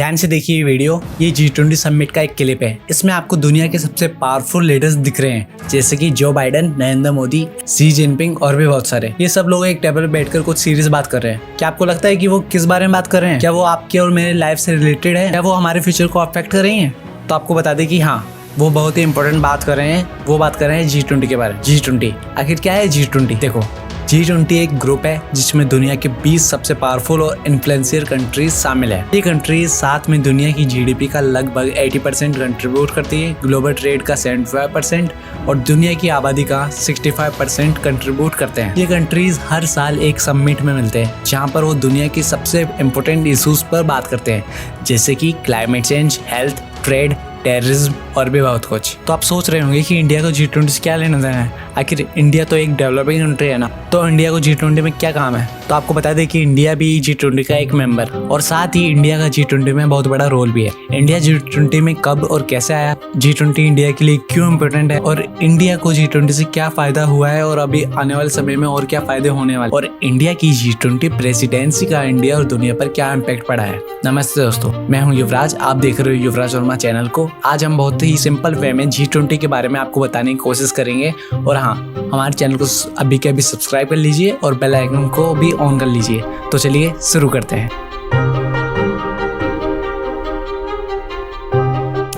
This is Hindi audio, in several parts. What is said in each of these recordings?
ध्यान से देखिए ये वीडियो। ये G20 समिट का एक क्लिप है। इसमें आपको दुनिया के सबसे पावरफुल लीडर्स दिख रहे हैं, जैसे कि Joe Biden, Narendra Modi, Xi Jinping और भी बहुत सारे। ये सब लोग एक टेबल पर बैठकर कुछ सीरियस बात कर रहे हैं। क्या आपको लगता है कि वो किस बारे में बात कर रहे हैं? क्या वो आपके और मेरे लाइफ से रिलेटेड है? क्या वो हमारे फ्यूचर को अफेक्ट कर रही हैं? तो आपको बता दें कि हाँ, वो बहुत ही इंपॉर्टेंट बात कर रहे हैं। वो बात कर रहे हैं G20 के बारे में। G20 आखिर क्या है? G20 देखो, G20 एक ग्रुप है जिसमें दुनिया के 20 सबसे पावरफुल और इन्फ्लुएंशियल कंट्रीज शामिल है। ये कंट्रीज साथ में दुनिया की जीडीपी का लगभग 80% कंट्रीब्यूट करती है, ग्लोबल ट्रेड का 75% और दुनिया की आबादी का 65% कंट्रीब्यूट करते हैं। ये कंट्रीज हर साल एक समिट में मिलते हैं जहाँ पर वो दुनिया की सबसे इम्पोर्टेंट इशूज पर बात करते हैं, जैसे कि climate change, health, trade, terrorism और भी बहुत कुछ। तो आप सोच रहे होंगे कि इंडिया को G20 से क्या लेना देना है? आखिर इंडिया तो एक डेवलपिंग कंट्री है ना, तो इंडिया को G20 में क्या काम है? तो आपको बता दें कि इंडिया भी G20 का एक मेंबर और साथ ही इंडिया का G20 में बहुत बड़ा रोल भी है। इंडिया G20 में कब और कैसे आया, G20 इंडिया के लिए क्यों इम्पोर्टेंट है और इंडिया को G20 से क्या फायदा हुआ है और अभी आने वाले समय में और क्या फायदे होने वाले, और इंडिया की G20 प्रेसिडेंसी का इंडिया और दुनिया पर क्या इम्पैक्ट पड़ा है। नमस्ते दोस्तों, मैं हूँ युवराज, आप देख रहे हो युवराज वर्मा चैनल को। आज हम बहुत ही सिंपल वे में G20 के बारे में आपको बताने की कोशिश करेंगे। और हाँ, हमारे चैनल को अभी के अभी सब्सक्राइब कर लीजिए और बेल आइकन को भी ऑन कर लीजिए। तो चलिए शुरू करते हैं।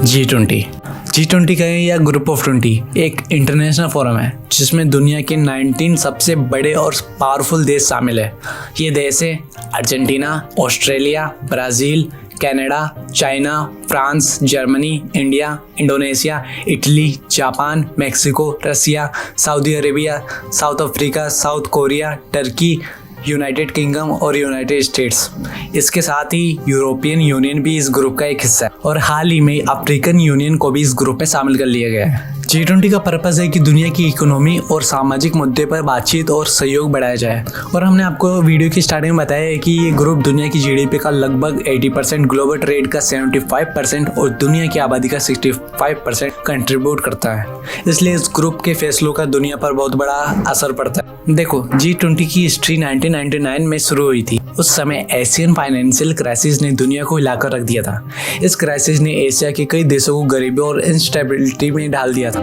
G20 का या ग्रुप ऑफ 20 एक इंटरनेशनल फोरम है जिसमें दुनिया के 19 सबसे बड़े और पावरफुल देश शामिल है। ये देश है Argentina, Australia, Brazil, Canada, China, France, Germany, India, Indonesia, Italy, Japan, Mexico, Russia, Saudi Arabia, South Africa, South Korea, Turkey, United Kingdom और यूनाइटेड स्टेट्स। इसके साथ ही यूरोपियन यूनियन भी इस ग्रुप का एक हिस्सा है और हाल ही में अफ्रीकन यूनियन को भी इस ग्रुप में शामिल कर लिया गया है। G20 का पर्पस है कि दुनिया की इकोनॉमी और सामाजिक मुद्दे पर बातचीत और सहयोग बढ़ाया जाए। और हमने आपको वीडियो की स्टार्टिंग में बताया है कि ये ग्रुप दुनिया की जीडीपी का लगभग 80%, ग्लोबल ट्रेड का 75% और दुनिया की आबादी का 65% कंट्रीब्यूट करता है। इसलिए इस ग्रुप के फैसलों का दुनिया पर बहुत बड़ा असर पड़ता है। देखो, G20 की हिस्ट्री 1999 में शुरू हुई थी। उस समय एशियन फाइनेंशियल क्राइसिस ने दुनिया को हिलाकर रख दिया था। इस क्राइसिस ने एशिया के कई देशों को गरीबी और इंस्टेबिलिटी में डाल दिया था।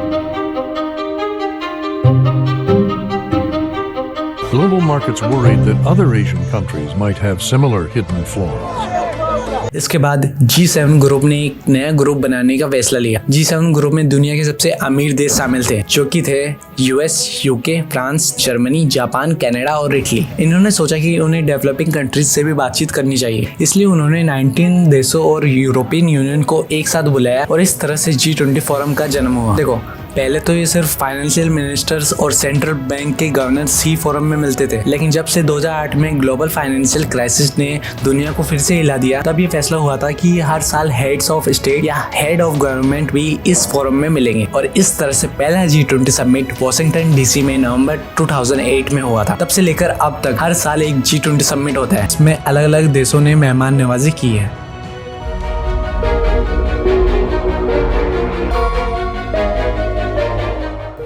Global markets worried that other Asian countries might have similar hidden flaws. इसके बाद G7 ग्रुप ने एक नया ग्रुप बनाने का फैसला लिया। G7 ग्रुप में दुनिया के सबसे अमीर देश शामिल थे, जो कि थे US, UK, France, Germany, Japan, Canada और इटली। इन्होंने सोचा कि उन्हें डेवलपिंग कंट्रीज से भी बातचीत करनी चाहिए, इसलिए उन्होंने 19 देशों और यूरोपियन यूनियन को एक साथ बुलाया और इस तरह से G20 फोरम का जन्म हुआ। देखो, पहले तो ये सिर्फ फाइनेंशियल मिनिस्टर्स और सेंट्रल बैंक के गवर्नर्स ही फोरम में मिलते थे, लेकिन जब से 2008 में ग्लोबल फाइनेंशियल क्राइसिस ने दुनिया को फिर से हिला दिया, तब ये फैसला हुआ था कि हर साल हेड्स ऑफ स्टेट या हेड ऑफ गवर्नमेंट भी इस फोरम में मिलेंगे। और इस तरह से पहला G20 समिट वॉशिंगटन DC में नवंबर 2008 में हुआ था। तब से लेकर अब तक हर साल एक G20 समिट होता है, इसमें अलग अलग देशों ने मेहमान नवाजी की है।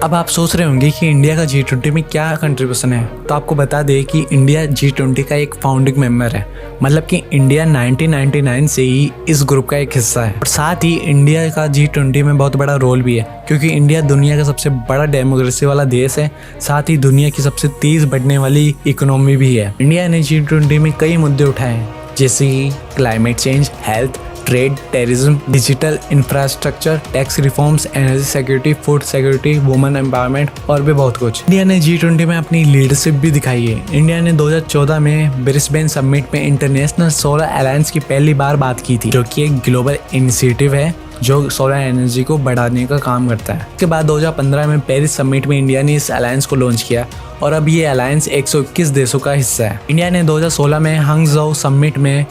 अब आप सोच रहे होंगे कि इंडिया का G20 में क्या कंट्रीब्यूशन है, तो आपको बता दें कि इंडिया G20 का एक फाउंडिंग मेंबर है। मतलब कि इंडिया 1999 से ही इस ग्रुप का एक हिस्सा है और साथ ही इंडिया का G20 में बहुत बड़ा रोल भी है, क्योंकि इंडिया दुनिया का सबसे बड़ा डेमोक्रेसी वाला देश है, साथ ही दुनिया की सबसे तेज बढ़ने वाली इकोनॉमी भी है। इंडिया ने G20 में कई मुद्दे उठाए हैं, जैसे कि climate change, health, trade, terrorism, digital infrastructure, tax reforms, energy security, food security, women empowerment और भी बहुत कुछ। इंडिया ने G20 में अपनी लीडरशिप भी दिखाई है। इंडिया ने 2014 में ब्रिस्बेन समिट में इंटरनेशनल सोलर अलायंस की पहली बार बात की थी, जो कि एक ग्लोबल इनिशिएटिव है जो सोलर एनर्जी को बढ़ाने का काम करता है। उसके बाद 2015 में पेरिस समिट में इंडिया ने इस अलायंस को लॉन्च किया और अब ये अलायंस 121 देशों का हिस्सा है। इंडिया ने 2016 में हांगझोउ समिट में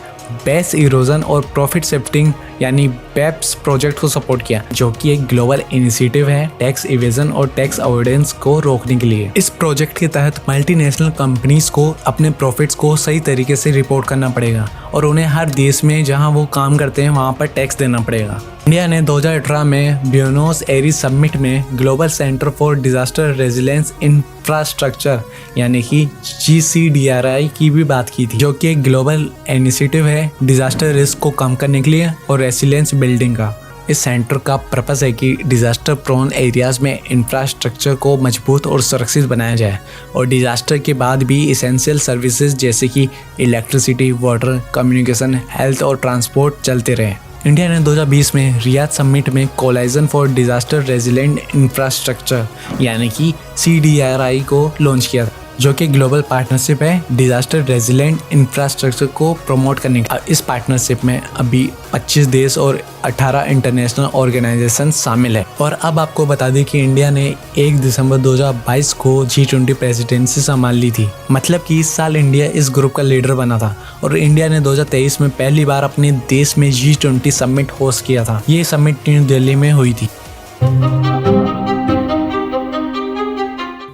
बेस इरोजन और प्रॉफिट शिफ्टिंग यानी पेप्स प्रोजेक्ट को सपोर्ट किया, जो कि एक ग्लोबल इनिशिएटिव है टैक्स इवेजन और टैक्स अवॉइडेंस को रोकने के लिए। इस प्रोजेक्ट के तहत मल्टीनेशनल कंपनीज को अपने प्रॉफिट्स को सही तरीके से रिपोर्ट करना पड़ेगा और उन्हें हर देश में जहां वो काम करते हैं वहां पर टैक्स देना पड़ेगा। इंडिया ने 2018 में ब्यूनोस एयरीज समिट में global centre for disaster resilience infrastructure यानी कि GCDRI की भी बात की थी, जो कि एक ग्लोबल इनिशिएटिव है डिजास्टर रिस्क को कम करने के लिए और रेसिलियंस बिल्डिंग का। इस सेंटर का पर्पस है कि डिजास्टर प्रोन एरियाज में इंफ्रास्ट्रक्चर को मजबूत और सुरक्षित बनाया जाए और डिजास्टर के बाद भी इसेंशियल सर्विसेज जैसे कि इलेक्ट्रिसिटी, वाटर, कम्युनिकेशन, हेल्थ और ट्रांसपोर्ट चलते रहे। इंडिया ने 2020 में रियाद समिट में collision for disaster resilient infrastructure यानी कि CDRI को लॉन्च किया, जो कि ग्लोबल पार्टनरशिप है डिजास्टर रेजिलेंट इंफ्रास्ट्रक्चर को प्रमोट करने का। इस पार्टनरशिप में अभी 25 देश और 18 इंटरनेशनल ऑर्गेनाइजेशन शामिल है। और अब आपको बता दें कि इंडिया ने 1 दिसंबर 2022 को G20 प्रेसिडेंसी संभाल ली थी, मतलब कि इस साल इंडिया इस ग्रुप का लीडर बना था और इंडिया ने 2023 में पहली बार अपने देश में G20 समिट होस्ट किया था। ये समिट न्यू दिल्ली में हुई थी।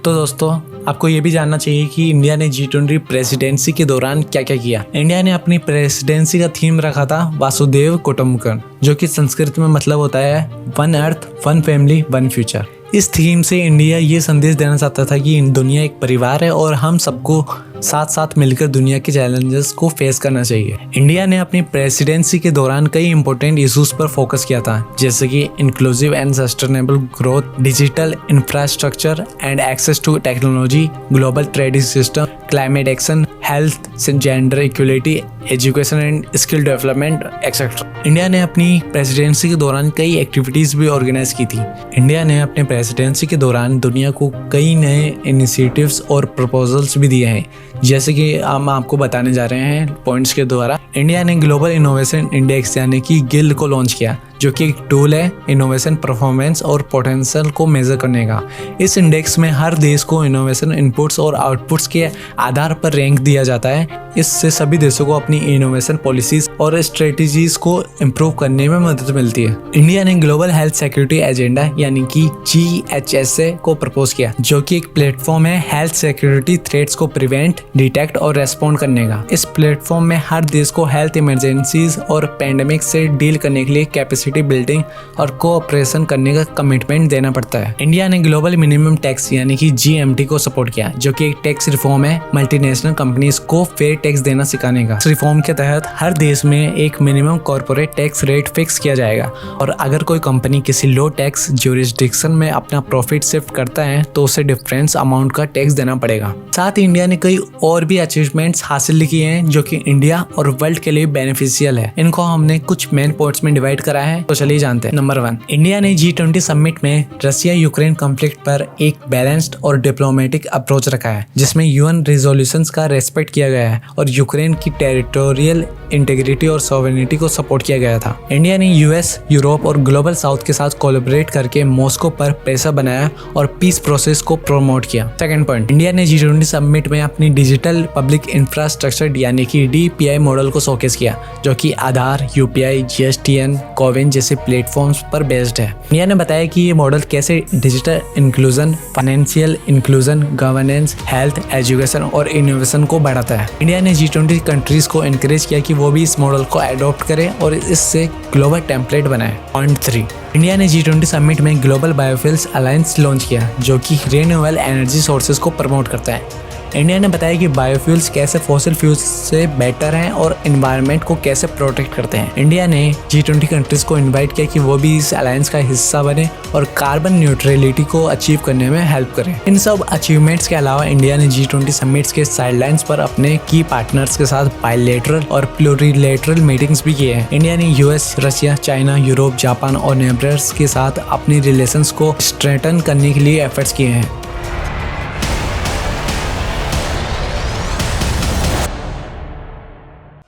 तो दोस्तों, आपको ये भी जानना चाहिए कि इंडिया ने G20 प्रेसिडेंसी के दौरान क्या क्या किया। इंडिया ने अपनी प्रेसिडेंसी का थीम रखा था वासुदेव कुटुंबकम, जो कि संस्कृत में मतलब होता है one earth, one family, one future. इस थीम से इंडिया ये संदेश देना चाहता था कि दुनिया एक परिवार है और हम सबको साथ साथ मिलकर दुनिया के चैलेंजेस को फेस करना चाहिए। इंडिया ने अपनी प्रेसिडेंसी के दौरान कई इंपॉर्टेंट इश्यूज पर फोकस किया था, जैसे कि inclusive and sustainable growth, digital infrastructure and access to technology, global trade system, climate action, health, gender equality, education and skill development etcetera. India ने अपनी प्रेसिडेंसी के दौरान कई एक्टिविटीज भी ऑर्गेनाइज की थी। इंडिया ने अपने प्रेसिडेंसी के दौरान दुनिया को कई नए इनिशिएटिव्स और प्रपोजल्स भी दिए हैं, जैसे कि हम आपको बताने जा रहे हैं पॉइंट्स के द्वारा। इंडिया ने ग्लोबल इनोवेशन इंडेक्स यानी कि गिल्ड को लॉन्च किया, जो कि एक टूल है इनोवेशन परफॉर्मेंस और पोटेंशियल को मेजर करने का। इस इंडेक्स में हर देश को इनोवेशन इनपुट्स और आउटपुट्स के आधार पर रैंक दिया जाता है। इससे सभी देशों को अपनी इनोवेशन पॉलिसीज और स्ट्रेटजीज को इम्प्रूव करने में मदद मिलती है। इंडिया ने ग्लोबल हेल्थ सिक्योरिटी एजेंडा यानी कि GHSA को प्रपोज किया, जो कि एक प्लेटफॉर्म है हेल्थ सिक्योरिटी थ्रेट्स को प्रिवेंट, डिटेक्ट और रेस्पॉन्ड करने का। इस प्लेटफॉर्म में हर देश को हेल्थ इमरजेंसीज और पैंडेमिक से डील करने के लिए कैपेसिटी बिल्डिंग और कोऑपरेशन करने का कमिटमेंट देना पड़ता है। इंडिया ने ग्लोबल मिनिमम टैक्स यानी कि GMT को सपोर्ट किया, जो कि एक टैक्स रिफॉर्म है मल्टीनेशनल कंपनीज को फेयर टैक्स देना सिखाने का। इस रिफॉर्म के तहत हर देश में एक minimum corporate tax rate fix किया जाएगा और अगर कोई कंपनी किसी लो टैक्स ज्यूरिसडिक्शन में अपना प्रॉफिट शिफ्ट करता है तो उसे डिफरेंस अमाउंट का टैक्स देना पड़ेगा। साथ ही इंडिया ने कई और भी अचीवमेंट्स हासिल किए हैं जो कि इंडिया और वर्ल्ड के लिए बेनिफिशियल है। इनको हमने कुछ मेन पॉइंट्स में डिवाइड करा है, तो चलिए जानते हैं। नंबर 1, इंडिया ने G20 समिट में रशिया यूक्रेन कॉन्फ्लिक्ट पर एक बैलेंस्ड और डिप्लोमेटिक अप्रोच रखा है, जिसमें UN रेजोल्यूशंस का रेस्पेक्ट किया गया है और यूक्रेन की टेरिटोरियल इंटीग्रिटी और सॉवरेनिटी को सपोर्ट किया गया था। इंडिया ने US, यूरोप और ग्लोबल साउथ के साथ कोलैबोरेट करके मॉस्को पर प्रेशर बनाया और पीस प्रोसेस को प्रमोट किया। सेकंड पॉइंट, इंडिया ने G20 समिट में अपनी डिजिटल पब्लिक इंफ्रास्ट्रक्चर यानी कि DPI मॉडल को शोकेस किया, जो कि आधार, UPI, GSTN, कोविन जैसे प्लेटफॉर्म्स पर बेस्ड है। इंडिया ने बताया कि ये मॉडल कैसे digital inclusion, financial inclusion, governance, health, education और इनोवेशन को बढ़ाता है। इंडिया ने G20 कंट्रीज को एनकरेज किया कि वो भी इस मॉडल को अडॉप्ट करें और इससे ग्लोबल टेम्पलेट बनाए। पॉइंट 3, इंडिया ने G20 समिट में ग्लोबल बायोफ्यूल्स अलायंस लॉन्च किया, जो कि रिन्यूएबल एनर्जी सोर्सेज को प्रमोट करता है। इंडिया ने बताया कि बायोफ्यूल्स कैसे फॉसिल फ्यूल्स से बेटर हैं और एनवायरनमेंट को कैसे प्रोटेक्ट करते हैं। इंडिया ने G20 कंट्रीज को इनवाइट किया कि वो भी इस अलायंस का हिस्सा बने और कार्बन न्यूट्रलिटी को अचीव करने में हेल्प करें। इन सब अचीवमेंट्स के अलावा इंडिया ने G20 समिट्स के साइडलाइंस पर अपने की पार्टनर्स के साथ बायलैटरल और प्लूरिलैटरल मीटिंग्स भी किए हैं। इंडिया ने US, Russia, China, Europe, Japan और नेबर्स के साथ अपनी रिलेशंस को स्ट्रेंथन करने के लिए एफर्ट्स किए हैं।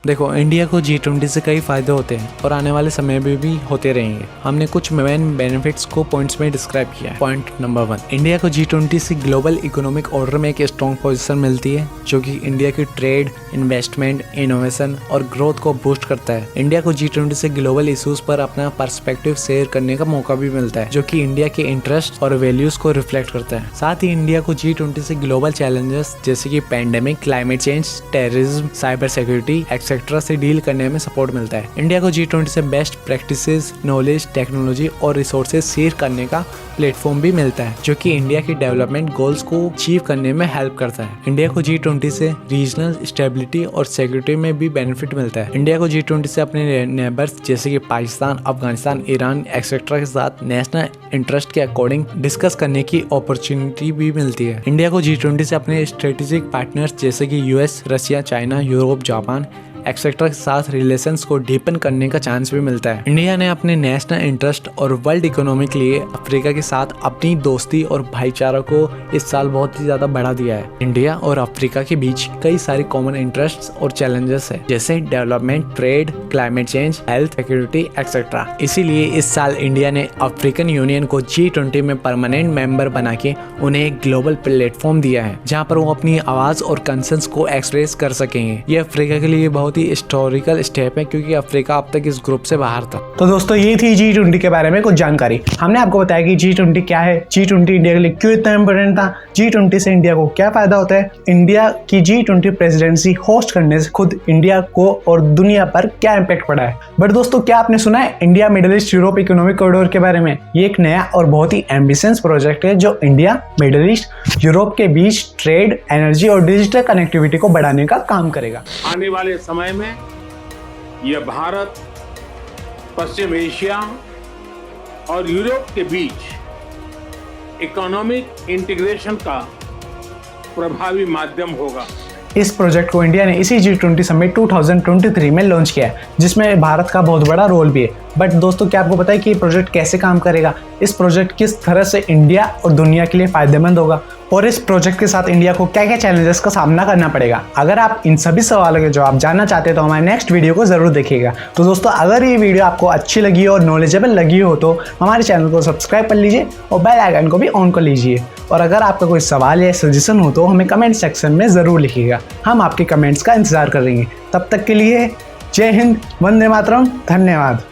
देखो, इंडिया को G20 से कई फायदे होते हैं और आने वाले समय में भी होते रहेंगे। हमने कुछ मेन बेनिफिट्स को पॉइंट्स में डिस्क्राइब किया है। पॉइंट नंबर 1, इंडिया को G20 से ग्लोबल इकोनॉमिक ऑर्डर में एक स्ट्रॉन्ग पोजीशन मिलती है, जो कि इंडिया की ट्रेड, इन्वेस्टमेंट, इनोवेशन और ग्रोथ को बूस्ट करता है। इंडिया को G20 से ग्लोबल इश्यूज पर अपना पर्सपेक्टिव शेयर करने का मौका भी मिलता है, जो कि इंडिया के इंटरेस्ट और वैल्यूज को रिफ्लेक्ट करता है। साथ ही इंडिया को G20 से ग्लोबल चैलेंजेस जैसे कि pandemic, climate change, terrorism, cyber security etcetera से डील करने में सपोर्ट मिलता है। इंडिया को G20 से बेस्ट प्रैक्टिसेस, नॉलेज, टेक्नोलॉजी और रिसोर्सेज शेयर करने का प्लेटफॉर्म भी मिलता है, जो कि इंडिया की डेवलपमेंट गोल्स को अचीव करने में हेल्प करता है। इंडिया को G20 से रीजनल स्टेबिलिटी और सिक्योरिटी में भी बेनिफिट मिलता है। इंडिया को G20 से अपने नेबर्स जैसे कि पाकिस्तान, अफगानिस्तान, ईरान एक्सेट्रा के साथ नेशनल इंटरेस्ट के अकॉर्डिंग डिस्कस करने की अपॉर्चुनिटी भी मिलती है। इंडिया को G20 से अपने स्ट्रेटेजिक पार्टनर्स जैसे कि US, Russia, China, Europe, Japan etcetera के साथ रिलेशंस को डीपन करने का चांस भी मिलता है। इंडिया ने अपने नेशनल इंटरेस्ट और वर्ल्ड इकोनॉमी के लिए अफ्रीका के साथ अपनी दोस्ती और भाईचारा को इस साल बहुत ही ज्यादा बढ़ा दिया है। इंडिया और अफ्रीका के बीच कई सारे कॉमन इंटरेस्ट्स और चैलेंजेस है, जैसे development, trade, climate change, health, security etcetera. इसीलिए इस साल इंडिया ने अफ्रीकन यूनियन को G20 में परमानेंट मेंबर बना के उन्हें एक ग्लोबल प्लेटफॉर्म दिया है, जहाँ पर वो अपनी आवाज और कंसर्न्स को एक्सप्रेस कर सकेंगे। ये अफ्रीका के लिए बहुत ही हिस्टोरिकल स्टेप है, क्योंकि अफ्रीका अब तक इस ग्रुप से बाहर था। तो दोस्तों, ये थी G20 के बारे में कुछ जानकारी। हमने आपको बताया कि G20 क्या है, G20 इंडिया के लिए क्यों इतना इंपॉर्टेंट था, G20 से इंडिया को क्या फायदा होता है, इंडिया की G20 प्रेसिडेंसी होस्ट करने से खुद इंडिया को और दुनिया पर क्या इम्पैक्ट पड़ा है। बट दोस्तों, क्या आपने सुना है India middle east Europe economic corridor के बारे में? ये एक नया और बहुत ही एम्बिशियस प्रोजेक्ट है, जो इंडिया, मिडिल ईस्ट, यूरोप के बीच ट्रेड, एनर्जी और डिजिटल कनेक्टिविटी को बढ़ाने का काम करेगा। आने वाले समय में यह भारत, पश्चिम एशिया और यूरोप के बीच इकोनॉमिक इंटीग्रेशन का प्रभावी माध्यम होगा। इस प्रोजेक्ट को इंडिया ने इसी G20 समिट 2023 में लॉन्च किया है, जिसमें भारत का बहुत बड़ा रोल भी है। बट दोस्तों, क्या आपको पता है कि ये प्रोजेक्ट कैसे काम करेगा? इस प्रोजेक्ट किस तरह से इंडिया और दुनिया के लिए फायदेमंद होगा, और इस प्रोजेक्ट के साथ इंडिया को क्या क्या चैलेंजेस का सामना करना पड़ेगा? अगर आप इन सभी सवालों के जवाब जानना चाहते हैं तो हमारे नेक्स्ट वीडियो को जरूर देखिएगा। तो दोस्तों, अगर ये वीडियो आपको अच्छी लगी और नॉलेजेबल लगी हो तो हमारे चैनल को सब्सक्राइब कर लीजिए और बेल आइकन को भी ऑन कर लीजिए। और अगर आपका कोई सवाल या सजेशन हो तो हमें कमेंट सेक्शन में ज़रूर लिखिएगा, हम आपके कमेंट्स का इंतजार करेंगे। तब तक के लिए जय हिंद, वंदे मातरम, धन्यवाद।